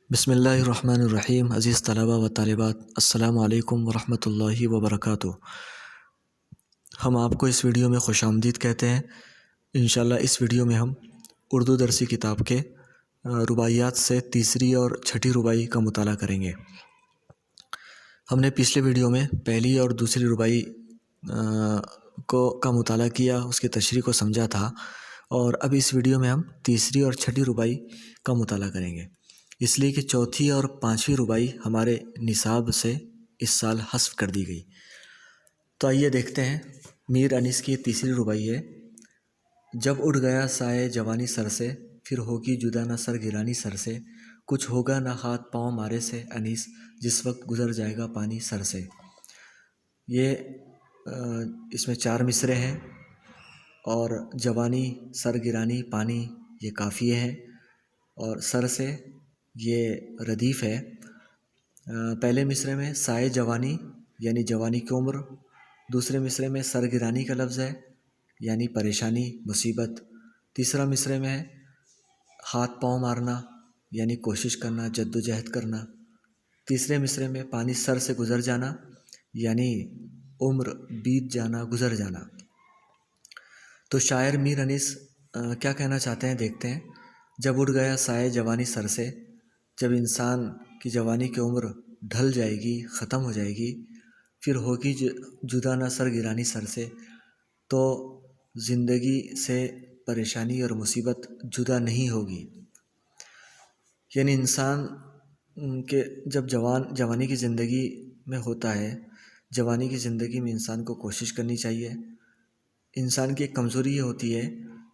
بسم اللہ الرحمن الرحیم. عزیز طلبہ و طالبات، السلام علیکم ورحمۃ اللہ وبرکاتہ. ہم آپ کو اس ویڈیو میں خوش آمدید کہتے ہیں. انشاءاللہ اس ویڈیو میں ہم اردو درسی کتاب کے رباعیات سے تیسری اور چھٹی رباعی کا مطالعہ کریں گے. ہم نے پچھلے ویڈیو میں پہلی اور دوسری رباعی کا مطالعہ کیا، اس کی تشریح کو سمجھا تھا، اور اب اس ویڈیو میں ہم تیسری اور چھٹی رباعی کا مطالعہ کریں گے، اس لیے کہ چوتھی اور پانچویں رباعی ہمارے نصاب سے اس سال حذف کر دی گئی. تو آئیے دیکھتے ہیں. میر انیس کی تیسری رباعی ہے. جب اٹھ گیا سائے جوانی سر سے، پھر ہوگی جدا نہ سر گرانی سر سے، کچھ ہوگا نہ ہاتھ پاؤں مارے سے انیس، جس وقت گزر جائے گا پانی سر سے. یہ اس میں 4 مصرعے ہیں، اور جوانی، سر گرانی، پانی یہ قافیے ہیں، اور سر سے یہ ردیف ہے. پہلے مصرعے میں سائے جوانی یعنی جوانی کی عمر، دوسرے مصرعے میں سر گرانی کا لفظ ہے یعنی پریشانی، مصیبت. تیسرا مصرعے میں ہے ہاتھ پاؤں مارنا یعنی کوشش کرنا، جد و جہد کرنا. تیسرے مصرعے میں پانی سر سے گزر جانا یعنی عمر بیت جانا، گزر جانا. تو شاعر میر انیس کیا کہنا چاہتے ہیں دیکھتے ہیں. جب اٹھ گیا سائے جوانی سر سے، جب انسان کی جوانی کی عمر ڈھل جائے گی، ختم ہو جائے گی، پھر ہوگی جدا نہ سر گرانی سر سے، تو زندگی سے پریشانی اور مصیبت جدا نہیں ہوگی. یعنی انسان کے جب جوانی کی زندگی میں ہوتا ہے، جوانی کی زندگی میں انسان کو کوشش کرنی چاہیے. انسان کی ایک کمزوری یہ ہوتی ہے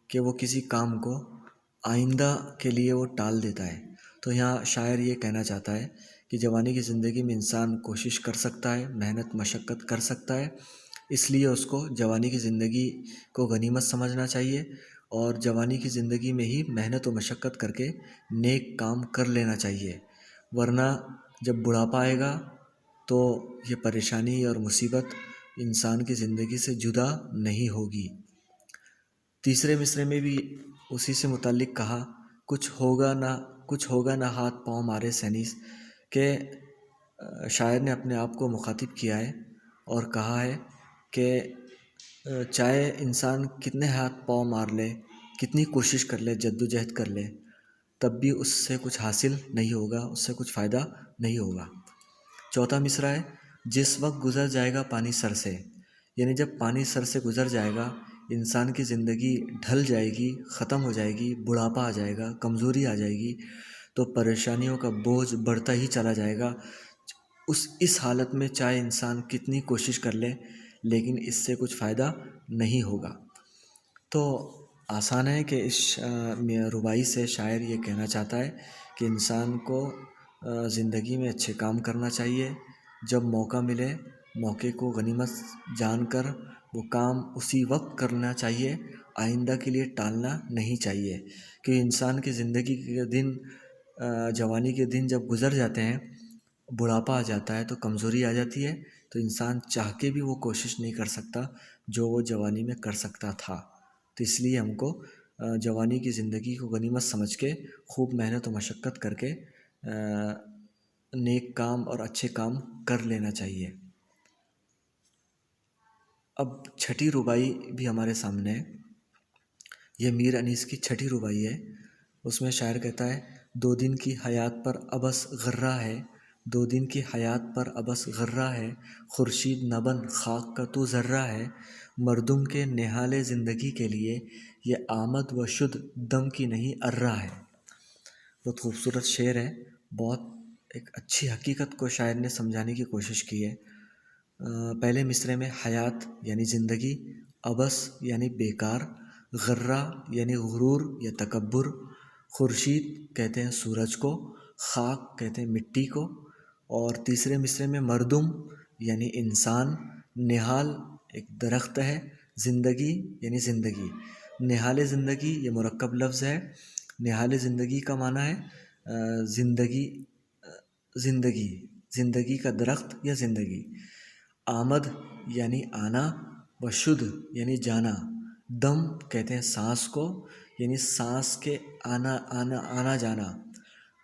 کہ وہ کسی کام کو آئندہ کے لیے وہ ٹال دیتا ہے. تو یہاں شاعر یہ کہنا چاہتا ہے کہ جوانی کی زندگی میں انسان کوشش کر سکتا ہے، محنت مشقت کر سکتا ہے، اس لیے اس کو جوانی کی زندگی کو غنیمت سمجھنا چاہیے، اور جوانی کی زندگی میں ہی محنت و مشقت کر کے نیک کام کر لینا چاہیے. ورنہ جب بڑھاپا آئے گا تو یہ پریشانی اور مصیبت انسان کی زندگی سے جدا نہیں ہوگی. تیسرے مصرعے میں بھی اسی سے متعلق کہا، کچھ ہوگا نہ ہاتھ پاؤں مارے سینیس، کہ شاعر نے اپنے آپ کو مخاطب کیا ہے اور کہا ہے کہ چاہے انسان کتنے ہاتھ پاؤں مار لے، کتنی کوشش کر لے، جد و جہد کر لے، تب بھی اس سے کچھ حاصل نہیں ہوگا، اس سے کچھ فائدہ نہیں ہوگا. چوتھا مصرعہ ہے جس وقت گزر جائے گا پانی سر سے، یعنی جب پانی سر سے گزر جائے گا، انسان کی زندگی ڈھل جائے گی، ختم ہو جائے گی، بڑھاپا آ جائے گا، کمزوری آ جائے گی، تو پریشانیوں کا بوجھ بڑھتا ہی چلا جائے گا. اس حالت میں چاہے انسان کتنی کوشش کر لے، لیکن اس سے کچھ فائدہ نہیں ہوگا. تو آسان ہے کہ اس رباعی سے شاعر یہ کہنا چاہتا ہے کہ انسان کو زندگی میں اچھے کام کرنا چاہیے. جب موقع ملے، موقع کو غنیمت جان کر وہ کام اسی وقت کرنا چاہیے، آئندہ کے لیے ٹالنا نہیں چاہیے. کہ انسان کی زندگی کے دن، جوانی کے دن جب گزر جاتے ہیں، بڑھاپا آ جاتا ہے، تو کمزوری آ جاتی ہے، تو انسان چاہ کے بھی وہ کوشش نہیں کر سکتا جو وہ جوانی میں کر سکتا تھا. تو اس لیے ہم کو جوانی کی زندگی کو غنیمت سمجھ کے خوب محنت و مشقت کر کے نیک کام اور اچھے کام کر لینا چاہیے. اب چھٹی رباعی بھی ہمارے سامنے ہے. یہ میر انیس کی چھٹی رباعی ہے. اس میں شاعر کہتا ہے، دو دن کی حیات پر ابس غرہ ہے، دو دن کی حیات پر ابس غرہ ہے، خورشید نہ بن خاک کا تو ذرہ ہے، مردم کے نہال زندگی کے لیے یہ آمد و شد دم کی نہیں ارہ ہے. بہت خوبصورت شعر ہے. بہت ایک اچھی حقیقت کو شاعر نے سمجھانے کی کوشش کی ہے. پہلے مصرعے میں حیات یعنی زندگی، ابس یعنی بیکار، غرہ یعنی غرور یا تکبر، خورشید کہتے ہیں سورج کو، خاک کہتے ہیں مٹی کو، اور تیسرے مصرعے میں مردم یعنی انسان، نہال ایک درخت ہے، زندگی یعنی زندگی. نہال زندگی یہ مرکب لفظ ہے. نہال زندگی کا معنی ہے زندگی کا درخت یا زندگی. آمد یعنی آنا، و شد یعنی جانا، دم کہتے ہیں سانس کو، یعنی سانس کے آنا جانا،